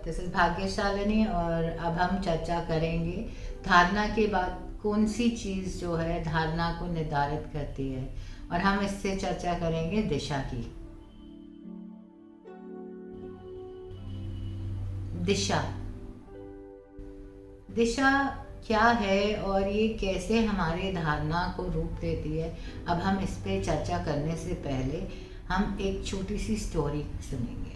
This is भाग्यशालिनी और अब हम चर्चा करेंगे धारणा के बाद कौन सी चीज़ जो है धारणा को निर्धारित करती है, और हम इससे चर्चा करेंगे दिशा की। दिशा दिशा क्या है और ये कैसे हमारे धारणा को रूप देती है, अब हम इस पे चर्चा करने से पहले हम एक छोटी सी स्टोरी सुनेंगे।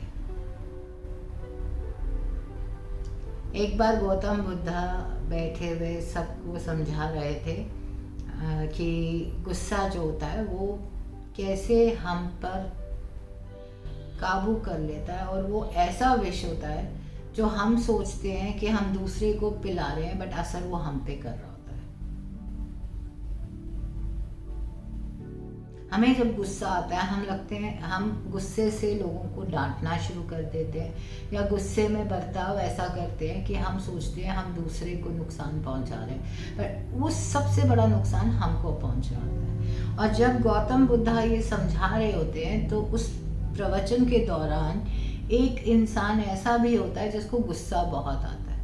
एक बार गौतम बुद्धा बैठे हुए सबको समझा रहे थे कि गुस्सा जो होता है वो कैसे हम पर काबू कर लेता है, और वो ऐसा विष होता है जो हम सोचते हैं कि हम दूसरे को पिला रहे हैं, बट असर वो हम पे कर रहा होता है। हमें जब गुस्सा आता है हम गुस्से से लोगों को डांटना शुरू कर देते हैं, या गुस्से में बर्ताव ऐसा करते हैं कि हम सोचते हैं हम दूसरे को नुकसान पहुंचा रहे हैं, पर वो सबसे बड़ा नुकसान हमको पहुंच रहा होता है। और जब गौतम बुद्धा ये समझा रहे होते हैं तो उस प्रवचन के दौरान एक इंसान ऐसा भी होता है जिसको गुस्सा बहुत आता है,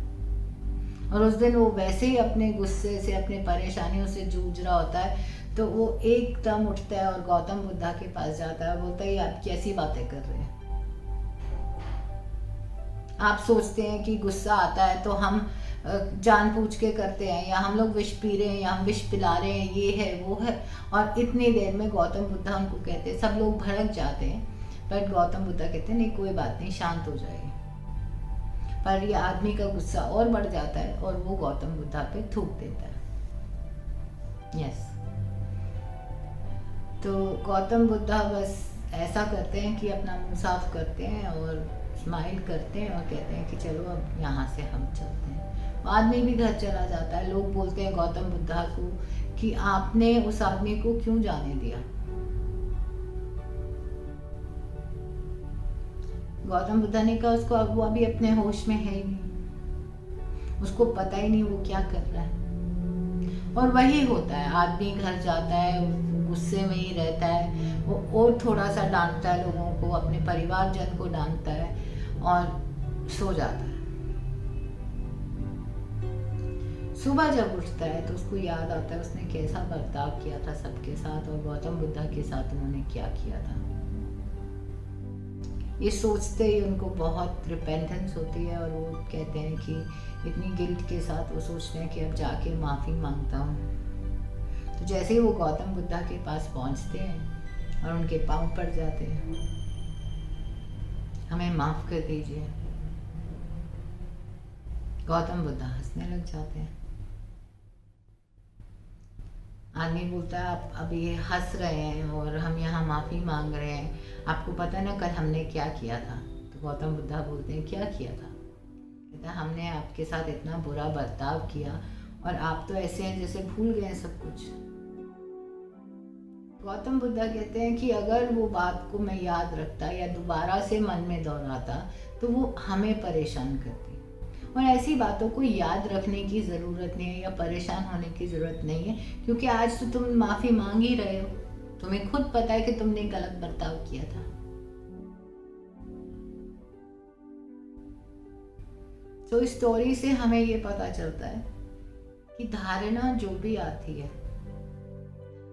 और उस दिन वो वैसे ही अपने गुस्से से अपने परेशानियों से जूझ रहा होता है, तो वो एकदम उठता है और गौतम बुद्धा के पास जाता है, बोलता है आप कैसी बातें कर रहे हैं। आप सोचते हैं कि गुस्सा आता है तो हम जानबूझ के करते हैं, या हम लोग विष पी रहे हैं, या हम विष पिला रहे हैं, ये है वो है। और इतनी देर में गौतम बुद्धा उनको कहते हैं, सब लोग भड़क जाते हैं, बट गौतम बुद्धा कहते हैं नहीं कोई बात नहीं, शांत हो जाइए। पर ये आदमी का गुस्सा और बढ़ जाता है और वो गौतम बुद्धा पे थूक देता है। यस, तो गौतम बुद्धा बस ऐसा करते हैं कि अपना मुंह साफ करते हैं और स्माइल करते हैं और कहते हैं कि चलो अब यहाँ से हम चलते हैं। आदमी भी घर चला जाता है। लोग बोलते हैं गौतम बुद्धा को कि आपने उस आदमी को क्यों जाने दिया। गौतम बुद्धा ने कहा उसको अब वो अभी अपने होश में है ही नहीं, उसको पता ही नहीं वो क्या कर रहा है। और वही होता है, आदमी घर जाता है गुस्से में ही रहता है, वो और थोड़ा सा डांटता है लोगों को, अपने परिवारजन को डांटता है और सो जाता है। सुबह जब उठता है तो उसको याद आता है उसने कैसा बर्ताव किया था सबके साथ, और गौतम बुद्धा के साथ उन्होंने क्या किया था। ये सोचते ही उनको बहुत रिपेंटेंस होती है, और वो कहते हैं कि इतनी गिल्ट के साथ वो सोचते हैं कि अब जाके माफ़ी मांगता हूँ। तो जैसे ही वो गौतम बुद्धा के पास पहुँचते हैं और उनके पाँव पड़ जाते हैं, हमें माफ़ कर दीजिए, गौतम बुद्धा हंसने लग जाते हैं। आदमी बोलता है आप अभी हंस रहे हैं और हम यहाँ माफ़ी मांग रहे हैं, आपको पता ना कल हमने क्या किया था। तो गौतम बुद्धा बोलते हैं क्या किया था। कहता है हमने आपके साथ इतना बुरा बर्ताव किया और आप तो ऐसे हैं जैसे भूल गए सब कुछ। गौतम बुद्धा कहते हैं कि अगर वो बात को मैं याद रखता या दोबारा से मन में दोहराता तो वो हमें परेशान करती, और ऐसी बातों को याद रखने की ज़रूरत नहीं है या परेशान होने की ज़रूरत नहीं है, क्योंकि आज तो तुम माफ़ी मांग ही रहे हो, तुम्हें खुद पता है कि तुमने गलत बर्ताव किया था। तो इस स्टोरी से हमें ये पता चलता है कि धारणा जो भी आती है,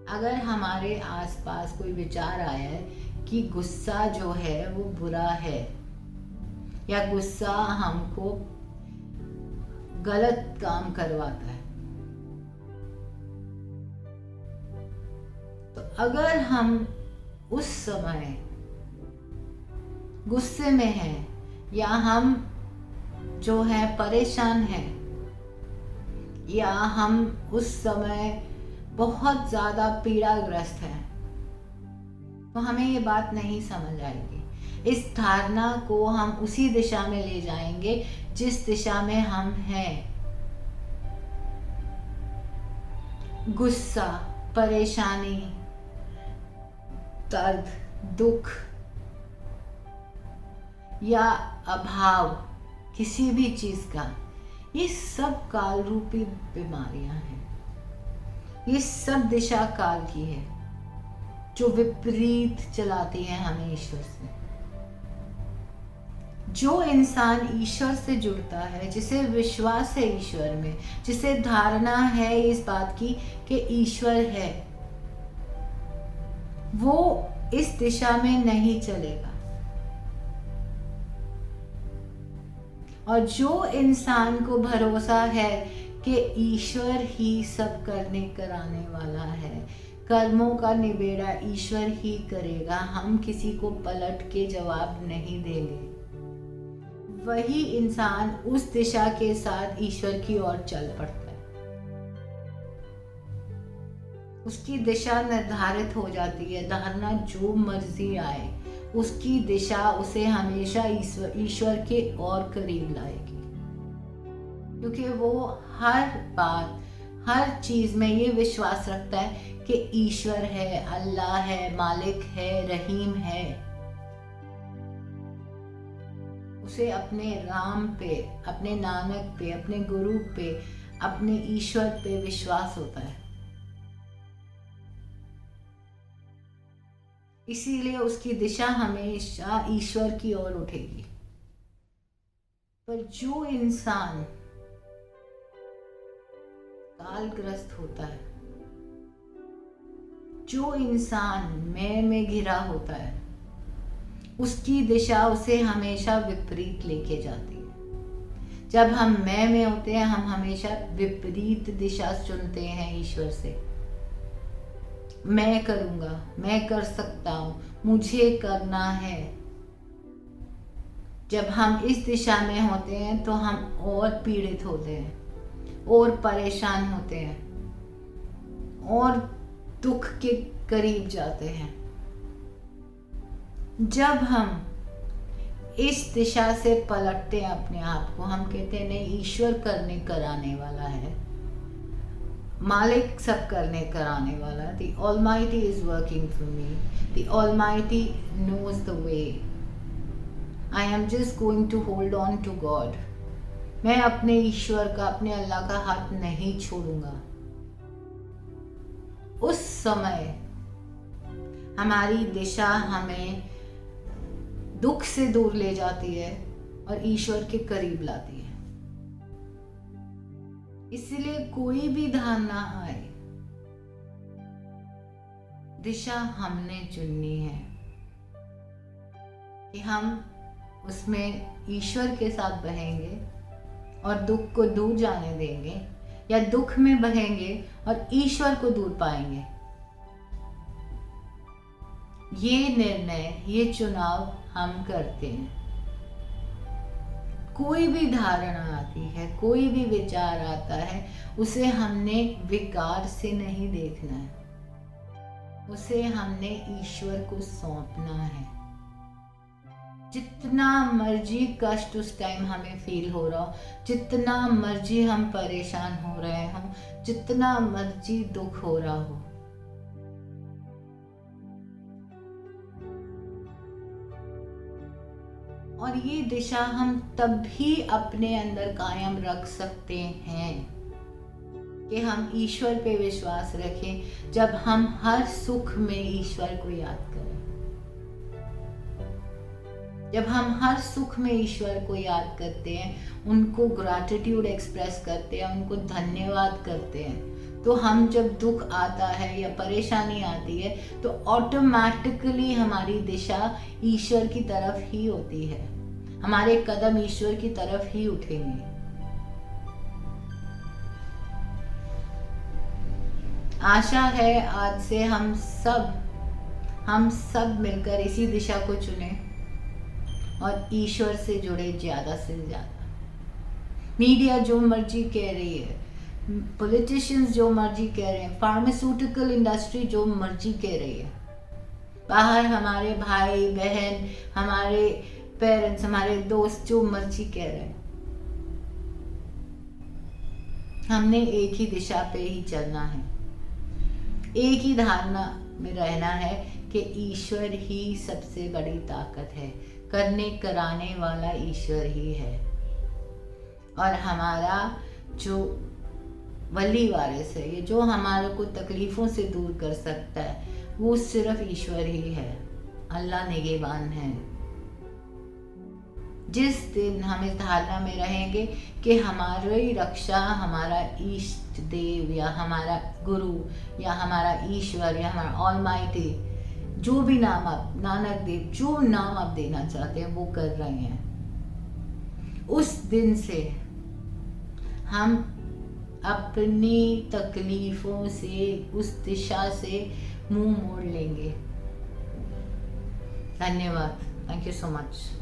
अगर हमारे आसपास कोई विचार आया है कि गुस्सा जो है वो बुरा है, या गुस्सा हमको गलत काम करवाता है, तो अगर हम उस समय गुस्से में हैं, या हम जो है परेशान हैं, या हम उस समय बहुत ज़्यादा पीड़ाग्रस्त हैं, तो हमें ये बात नहीं समझ आएगी। इस धारणा को हम उसी दिशा में ले जाएंगे जिस दिशा में हम हैं। गुस्सा, परेशानी, दर्द, दुख या अभाव किसी भी चीज का, ये सब काल रूपी बीमारियां हैं। ये सब दिशा काल की है जो विपरीत चलाती है हमें ईश्वर से। जो इंसान ईश्वर से जुड़ता है, जिसे विश्वास है ईश्वर में, जिसे धारणा है इस बात की कि ईश्वर है, वो इस दिशा में नहीं चलेगा। और जो इंसान को भरोसा है कि ईश्वर ही सब करने कराने वाला है, कर्मों का निबेड़ा ईश्वर ही करेगा, हम किसी को पलट के जवाब नहीं देंगे, वही इंसान उस दिशा के साथ ईश्वर की ओर चल पड़ता है। उसकी दिशा निर्धारित हो जाती है, धारणा जो मर्जी आए, उसकी दिशा उसे हमेशा ईश्वर के और करीब लाएगी, क्योंकि वो हर बात, हर चीज में ये विश्वास रखता है कि ईश्वर है, अल्लाह है, मालिक है, रहीम है। उसे अपने राम पे, अपने नानक पे, अपने गुरु पे, अपने ईश्वर पे विश्वास होता है। इसीलिए उसकी दिशा हमेशा ईश्वर की ओर उठेगी। पर जो इंसान कालग्रस्त होता है, जो इंसान मैं में घिरा होता है, उसकी दिशा उसे हमेशा विपरीत लेके जाती है। जब हम मैं में होते हैं, हम हमेशा विपरीत दिशा चुनते हैं ईश्वर से। मैं करूंगा, मैं कर सकता हूं, मुझे करना है। जब हम इस दिशा में होते हैं तो हम और पीड़ित होते हैं, और परेशान होते हैं, और दुख के करीब जाते हैं। जब हम इस दिशा से पलटते हैं अपने आप को, हम कहते हैं नहीं, ईश्वर करने कराने वाला है, मालिक सब करने कराने वाला है। The Almighty is working for me. The Almighty knows the way. I am just going to hold on to God. मैं अपने ईश्वर का, अपने अल्लाह का हाथ नहीं छोड़ूंगा। उस समय हमारी दिशा हमें दुख से दूर ले जाती है और ईश्वर के करीब लाती है। इसलिए कोई भी धारणा आए, दिशा हमने चुननी है कि हम उसमें ईश्वर के साथ बहेंगे और दुख को दूर जाने देंगे, या दुख में बहेंगे और ईश्वर को दूर पाएंगे। ये निर्णय, ये चुनाव हम करते हैं। कोई भी धारणा आती है, कोई भी विचार आता है, उसे हमने विकार से नहीं देखना है, उसे हमने ईश्वर को सौंपना है। जितना मर्जी कष्ट उस टाइम हमें फील हो रहा हो, जितना मर्जी हम परेशान हो रहे हों, जितना मर्जी दुख हो रहा हो, और ये दिशा हम तभी अपने अंदर कायम रख सकते हैं कि हम ईश्वर पे विश्वास रखें, जब हम हर सुख में ईश्वर को याद करें। जब हम हर सुख में ईश्वर को याद करते हैं, उनको ग्रैटिट्यूड एक्सप्रेस करते हैं, उनको धन्यवाद करते हैं, तो हम जब दुख आता है या परेशानी आती है तो ऑटोमेटिकली हमारी दिशा ईश्वर की तरफ ही होती है, हमारे कदम ईश्वर की तरफ ही उठेंगे। आशा है आज से हम सब मिलकर इसी दिशा को चुनें और ईश्वर से जुड़े ज्यादा से ज्यादा। मीडिया जो मर्जी कह रही है, पॉलिटिशियंस जो मर्जी कह रहे हैं, फार्मास्यूटिकल इंडस्ट्री जो मर्जी कह रही है, बाहर हमारे भाई बहन, हमारे पेरेंट्स, हमारे दोस्त जो मर्जी कह रहे हैं, हमने एक ही दिशा पे ही चलना है, एक ही धारणा में रहना है कि ईश्वर ही सबसे बड़ी ताकत है, करने कराने वाला ईश्वर ही है, और हमारा जो वली वारिस है, ये जो हमारे को तकलीफों से दूर कर सकता है, वो सिर्फ ईश्वर ही है। अल्लाह निगहबान है। जिस दिन हम इस धारणा में रहेंगे कि हमारी रक्षा हमारा इष्ट देव या हमारा गुरु या हमारा ईश्वर या हमारा ऑलमाइटी, जो भी नाम आप, नानक देव, जो नाम आप देना चाहते हैं वो कर रहे हैं, उस दिन से हम अपनी तकलीफों से, उस दिशा से मुंह मोड़ लेंगे। धन्यवाद। Thank you so much.